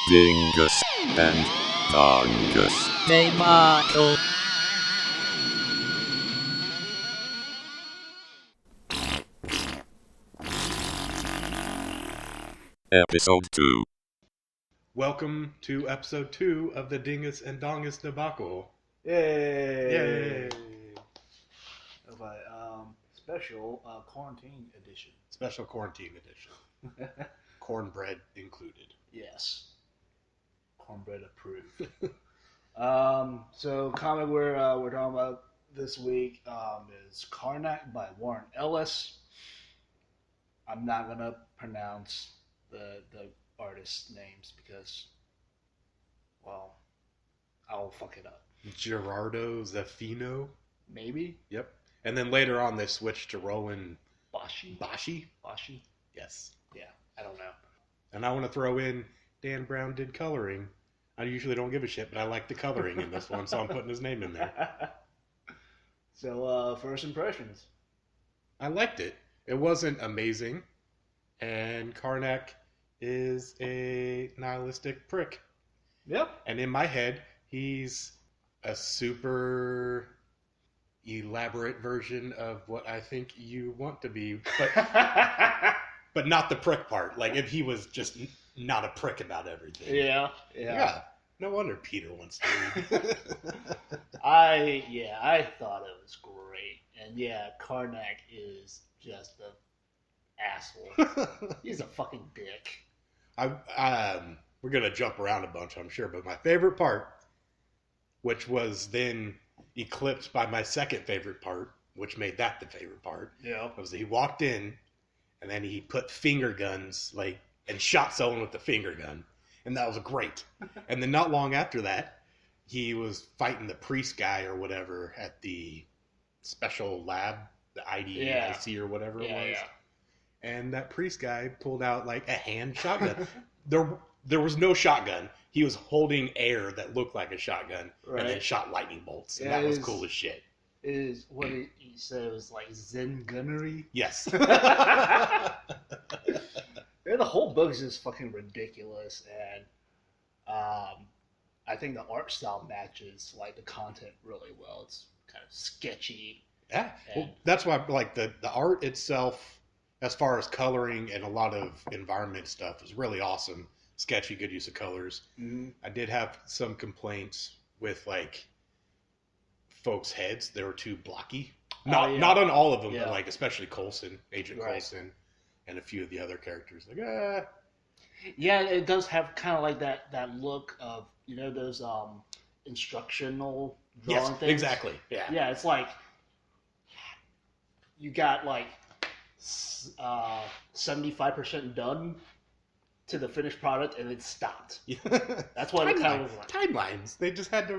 Dingus and Dongus. Debacle. EP-02. Welcome to episode 2 of the Dingus and Dongus Debacle. Yay! Yay! Of a special quarantine edition. Special quarantine edition. Cornbread included. Yes. Cornbread approved. So comic we're talking about this week is Karnak by Warren Ellis. I'm not gonna pronounce the artist's names because, well, I'll fuck it up. Gerardo Zeffino. Maybe Yep. And then later on they switched to Roland Bashi. Bashi. Yes. Yeah, I don't know. And I want to throw in Dan Brown did coloring. I usually don't give a shit, but I like the coloring in this one, so I'm putting his name in there. So, first impressions. I liked it. It wasn't amazing. And Karnak is a nihilistic prick. Yep. And in my head, he's a super elaborate version of what I think you want to be, but not the prick part. Like if he was just not a prick about everything. Yeah. No wonder Peter wants to read. I thought it was great, and yeah, Karnak is just an asshole. He's a fucking dick. We're gonna jump around a bunch, I'm sure, but my favorite part, which was then eclipsed by my second favorite part, which made that the favorite part, Yeah. was that he walked in and then he put finger guns and shot someone with the finger gun, and that was great. And then not long after that, he was fighting the priest guy or whatever at the special lab, the IDIC or whatever it was. Yeah. And that priest guy pulled out like a hand shotgun. There was no shotgun. He was holding air that looked like a shotgun, Right. and then shot lightning bolts. And Yeah, that was it is- cool as shit. Is what he said it was like Zen gunnery. Yes. Yeah, the whole book is just fucking ridiculous, and I think the art style matches like the content really well. It's kind of sketchy. Yeah, well, that's why like the art itself, as far as coloring and a lot of environment stuff, is really awesome. Sketchy, good use of colors. Mm-hmm. I did have some complaints with like folks' heads; they were too blocky. Not on all of them, but like especially Coulson, Agent Coulson, and a few of the other characters. Like, Yeah, it does have kind of like that look of those instructional drawing yes, things. exactly. Yeah. Yeah, it's like you got like 75% done to the finished product, and it stopped. That's what it kind of was like. Timelines. They just had to.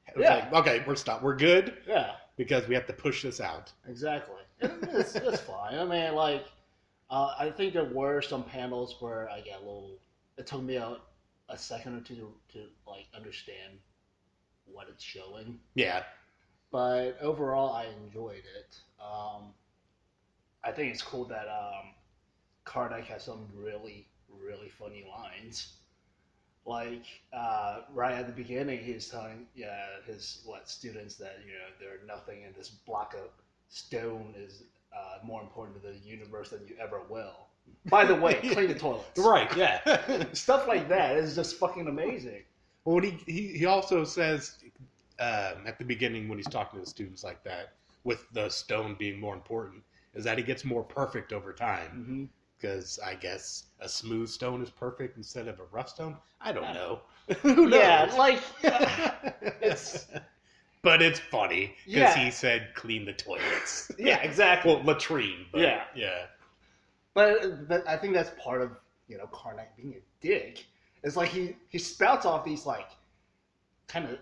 It was Yeah. like, okay, we're stopped. We're good Yeah, because we have to push this out. exactly. It's fine. I mean, like, I think there were some panels where I got a little. It took me a second or two to like understand what it's showing. Yeah. But overall, I enjoyed it. I think it's cool that Karnak has some really, really funny lines. Like right at the beginning, he's telling his students that they're nothing, and this block of stone is more important to the universe than you ever will. By the way, clean the toilets. Right. Yeah. Stuff like that is just fucking amazing. Well, he also says at the beginning when he's talking to the students like that, with the stone being more important, is that he gets more perfect over time. Mm-hmm. Because I guess a smooth stone is perfect instead of a rough stone. I don't know. Who knows? Yeah, like it's But it's funny because Yeah. he said clean the toilets. yeah, exactly. Well, latrine. But yeah. But I think that's part of Karnak being a dick. It's like he spouts off these like kind of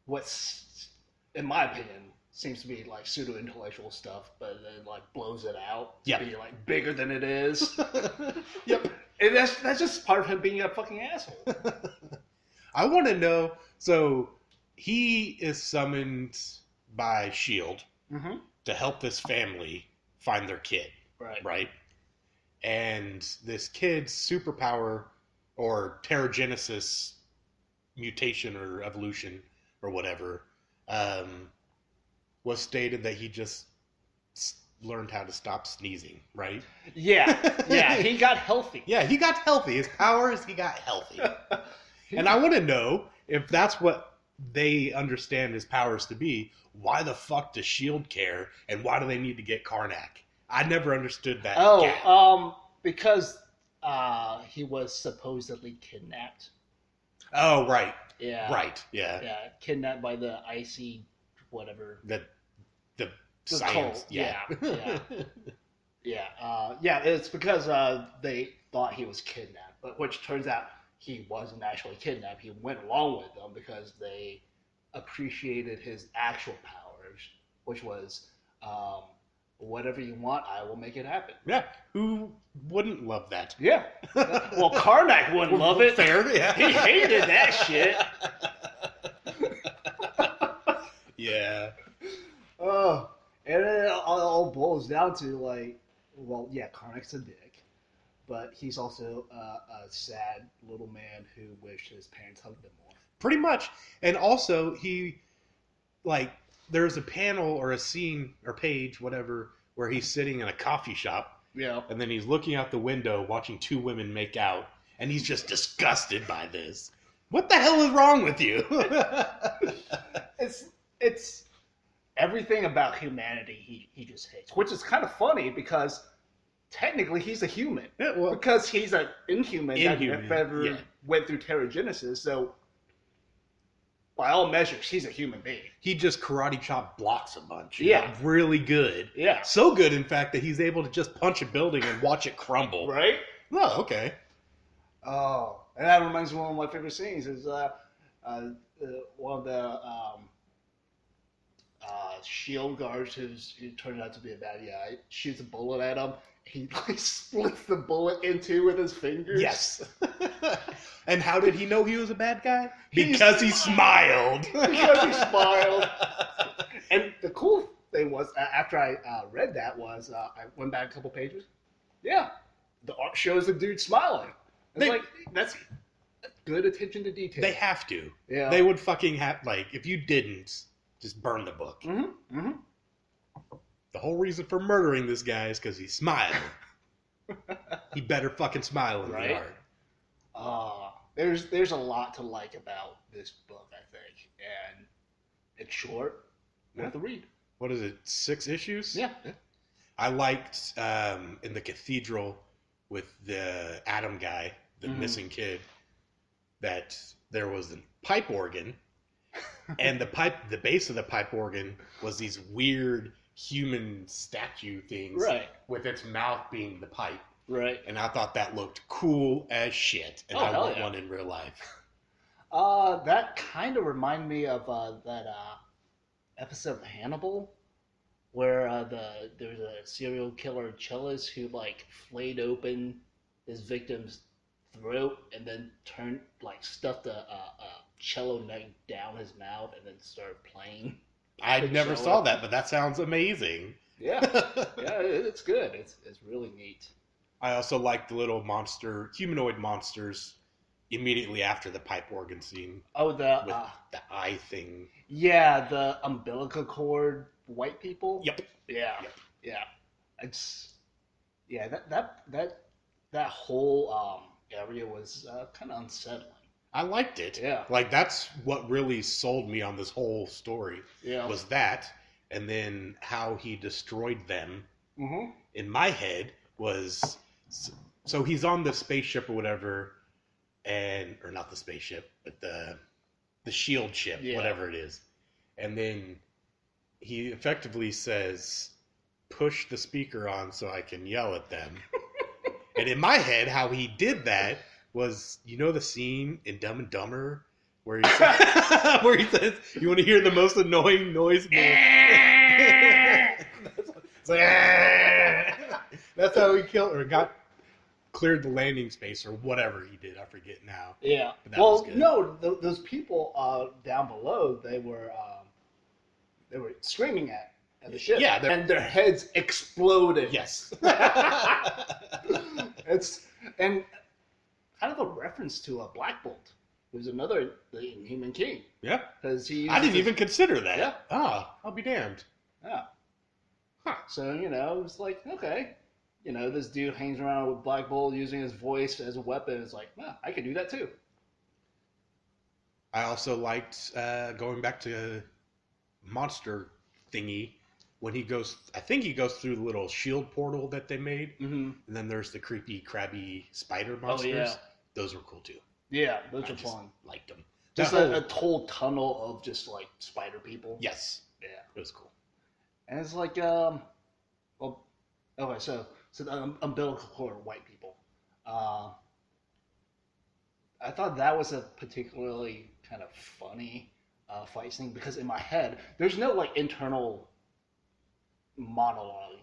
what's in my opinion seems to be like pseudo intellectual stuff, but then like blows it out Yeah. to be like bigger than it is. Yep. And that's just part of him being a fucking asshole. I want to know. So he is summoned by Shield Mm-hmm. to help this family find their kid, Right. right? And this kid's superpower or Terrigenesis mutation or evolution or whatever, was stated that he just learned how to stop sneezing, right? Yeah, he got healthy. Yeah, he got healthy. His powers, he got healthy. And I want to know if that's what they understand his powers to be. Why the fuck does S.H.I.E.L.D. care, and why do they need to get Karnak? I never understood that. Because he was supposedly kidnapped. Oh, right. Yeah. Right, yeah. Yeah, kidnapped by the icy whatever. The The science. cult. Yeah. Yeah, it's because they thought he was kidnapped, but which turns out he wasn't actually kidnapped. He went along with them because they appreciated his actual powers, which was whatever you want, I will make it happen. Yeah, who wouldn't love that? Yeah. Well, Karnak wouldn't love it. Fair, yeah. He hated that shit. Yeah. Oh, and it all boils down to like, well, yeah, Karnak's a dick, but he's also a sad little man who wished his parents hugged him more. Pretty much. And also, there's a panel or a scene or page, whatever, where he's sitting in a coffee shop. Yeah. And then he's looking out the window watching two women make out. And he's just disgusted by this. What the hell is wrong with you? It's everything about humanity he just hates. Which is kind of funny because technically he's a human. Yeah, well, because he's an inhuman that ever yeah. went through Terrigenesis. So by all measures, he's a human being. he just karate chop blocks a bunch. Yeah. Really good. Yeah. So good, in fact, that he's able to just punch a building and watch it crumble. Right? Oh, okay. Oh, and that reminds me of one of my favorite scenes is one of the shield guards who turned out to be a bad guy shoots a bullet at him. He like splits the bullet in two with his fingers. Yes. And how did he know he was a bad guy? Because he smiled. Because he smiled. And the cool thing was, after I read that, was I went back a couple pages. Yeah, the art shows the dude smiling. It's that's good attention to detail. They have to. Yeah. They would fucking have, if you didn't, just burn the book. Mm-hmm. Mm-hmm. The whole reason for murdering this guy is because he smiled. He better fucking smile in the art. There's a lot to like about this book, I think, and it's short, worth a read. What is it? 6 issues? Yeah. I liked in the cathedral with the Adam guy, the missing kid, that there was a pipe organ, and the base of the pipe organ was these weird human statue things, Right. with its mouth being the pipe. Right. And I thought that looked cool as shit, and I want one in real life. That kind of reminded me of that episode of Hannibal, where there's a serial killer cellist who flayed open his victim's throat and then stuffed a cello neck down his mouth and then started playing. I never saw that, but that sounds amazing. Yeah, it's good. It's really neat. I also like the little humanoid monsters immediately after the pipe organ scene. Oh, with the eye thing. Yeah, the umbilical cord white people. Yep. Yeah. It's that whole area was kind of unsettling. I liked it. Yeah. That's what really sold me on this whole story. Yeah. Was that, and then how he destroyed them. Mm-hmm. In my head was, so he's on the spaceship or whatever, or not the spaceship, but the shield ship, whatever it is. And then he effectively says, push the speaker on so I can yell at them. And in my head, how he did that was, the scene in Dumb and Dumber where he says, you want to hear the most annoying noise? It's that's how he cleared the landing space or whatever he did. I forget now. Yeah. Well, no, those people down below, they were screaming at the ship. Yeah, and their heads exploded. Yes. kind of a reference to a Black Bolt, who's another Inhuman King. Yeah. Because I didn't even consider that. Yeah. Ah, I'll be damned. Yeah. Huh. So, it's like, okay. This dude hangs around with Black Bolt using his voice as a weapon. It's like, I could do that too. I also liked going back to monster thingy when I think he goes through the little shield portal that they made. Mm-hmm. And then there's the creepy, crabby spider monsters. Oh, yeah. Those were cool too. Yeah, those I are just fun. liked them. Just a whole tunnel of just like spider people. Yes. Yeah. It was cool. And it's like, okay, so the umbilical cord white people. I thought that was a particularly kind of funny fight scene because in my head, there's no like internal monologue.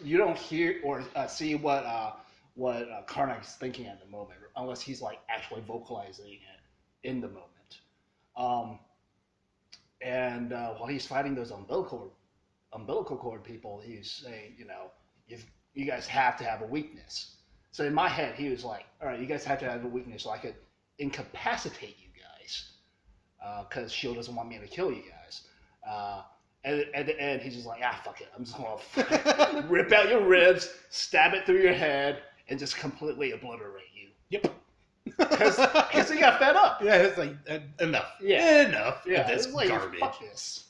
You don't hear or see what Karnak is thinking at the moment, unless he's like actually vocalizing it in the moment. And while he's fighting those umbilical cord people, he's saying, you guys have to have a weakness. So in my head, he was like, all right, you guys have to have a weakness so I could incapacitate you guys, because Shield doesn't want me to kill you guys. And at the end, he's just like, fuck it. I'm just going to rip out your ribs, stab it through your head, and just completely obliterate you. Yep. Because he got fed up. Yeah, it's like, enough. Yeah. Enough Yeah, of this it's like, garbage. fuck this.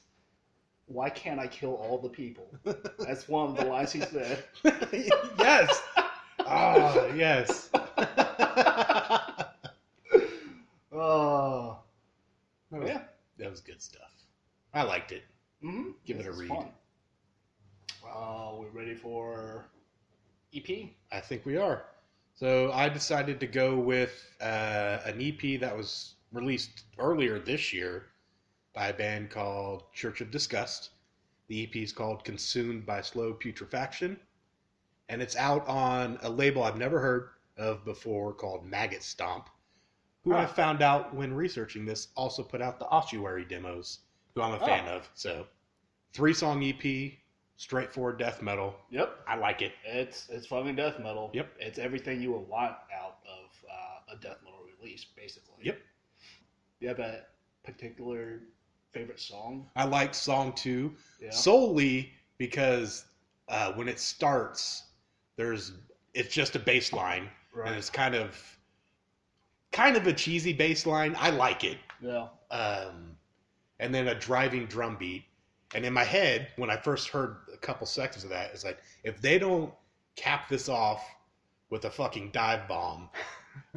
Why can't I kill all the people? That's one of the lines he said. Yes. Oh, yes. Oh. Yeah. That was good stuff. I liked it. Mm-hmm. Give it a read. Fun. We're ready for EP? I think we are. So I decided to go with an EP that was released earlier this year by a band called Church of Disgust. The EP is called Consumed by Slow Putrefaction. And it's out on a label I've never heard of before called Maggot Stomp, who I found out when researching this also put out the Ossuary demos, who I'm a fan of. So 3-song EP, straightforward death metal. Yep. I like it. It's fucking death metal. Yep. It's everything you would want out of a death metal release, basically. Yep. Do you have a particular favorite song? I like song 2 Yeah. solely because when it starts, it's just a bass line, Right. and it's kind of a cheesy bass line. I like it. Yeah. And then a driving drum beat. And in my head, when I first heard a couple seconds of that, it's like, if they don't cap this off with a fucking dive bomb,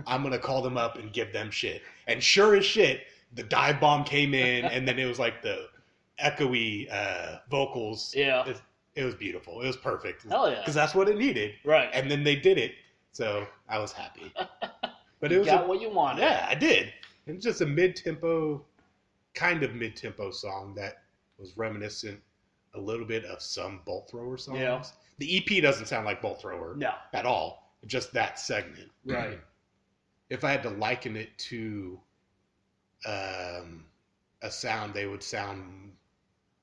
I'm going to call them up and give them shit. And sure as shit, the dive bomb came in, and then it was like the echoey vocals. Yeah. It was beautiful. It was perfect. Hell yeah. Because that's what it needed. Right. And then they did it. So I was happy. But You got what you wanted. Yeah, I did. It's just a mid-tempo song that was reminiscent a little bit of some Bolt Thrower songs. Yeah. The EP doesn't sound like Bolt Thrower No. at all. Just that segment. Right. If I had to liken it to a sound, they would sound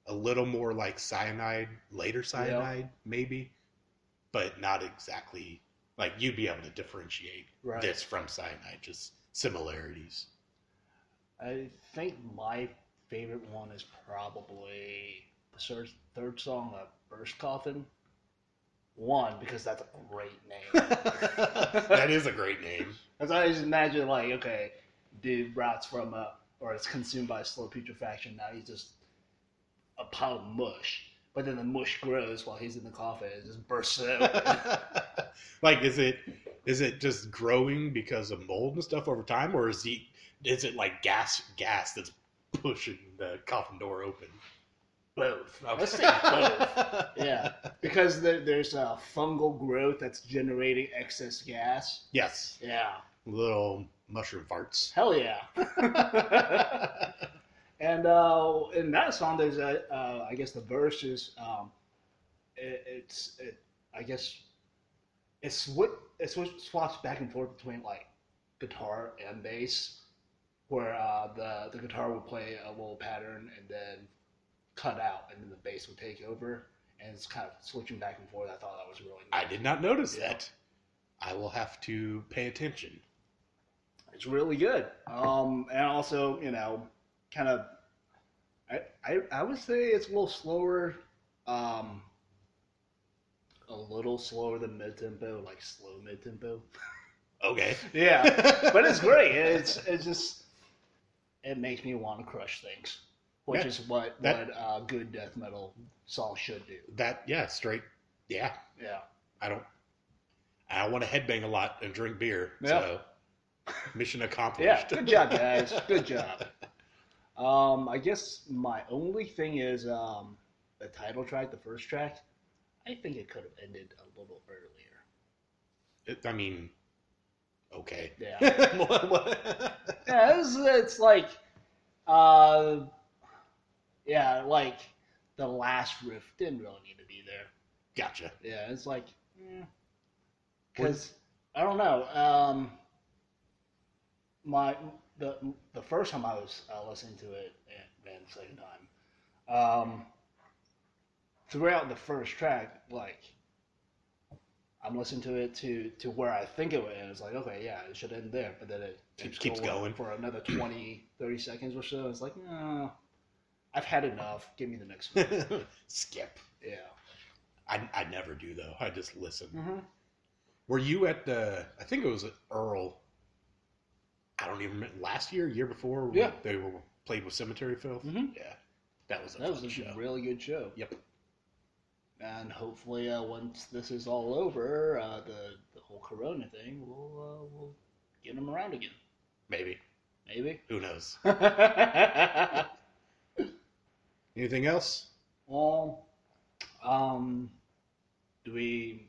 a little more like Cyanide, later Cyanide, maybe, but not exactly. Like, you'd be able to differentiate this from Cyanide, just similarities. I think my favorite one is probably the third song, Burst Coffin. One, because that's a great name. That is a great name. Because I just imagine, like, okay, dude rots from or it's consumed by slow putrefaction. Now he's just a pile of mush. But then the mush grows while he's in the coffin. It just bursts out. Like, is it just growing because of mold and stuff over time, or is it like gas that's pushing the coffin door open? Both. Okay. Let's say both. Yeah, because there's a fungal growth that's generating excess gas. Yes. Yeah. Little mushroom farts. Hell yeah. And in that song, there's I guess the verse is it swaps back and forth between like guitar and bass, where the guitar would play a little pattern and then cut out, and then the bass would take over, and it's kind of switching back and forth. I thought that was really nice. I did not notice that. I will have to pay attention. It's really good. And also, kind of, I would say it's a little slower, a little slower than mid tempo, like slow mid tempo. Okay. Yeah, but it's great. It's just it makes me want to crush things, which Yeah, is what good death metal song should do. Straight. Yeah. Yeah. I don't want to headbang a lot and drink beer. Yeah. So mission accomplished. Yeah. Good job, guys. Good job. I guess my only thing is the title track, the first track. I think it could have ended a little earlier. Okay. Yeah. Yeah, it's like, like the last riff didn't really need to be there. Gotcha. Yeah, it's like, because I don't know. The first time I was listening to it, and the second time, throughout the first track, like I'm listening to it to where I think it would end. It's like, okay, yeah, it should end there, but then it keeps going for another 20, 30 seconds or so. It's like, no, I've had enough. Give me the next one. Skip. Yeah. I never do though. I just listen. Mm-hmm. Were you at I think it was at Earl. I don't even remember, last year before. Yeah. They were played with Cemetery Filth. Mm-hmm. Yeah. That was a show. really good show. Yep. And hopefully, once this is all over, the whole Corona thing, we'll get them around again. Maybe. Who knows? Anything else? Well, do we?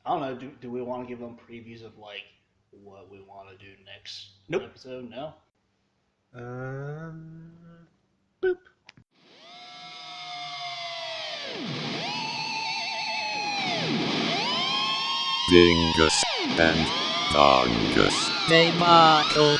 I don't know. Do we want to give them previews of like what we want to do next Nope. episode? No. Boop. Dingus and Dongus. Debacle.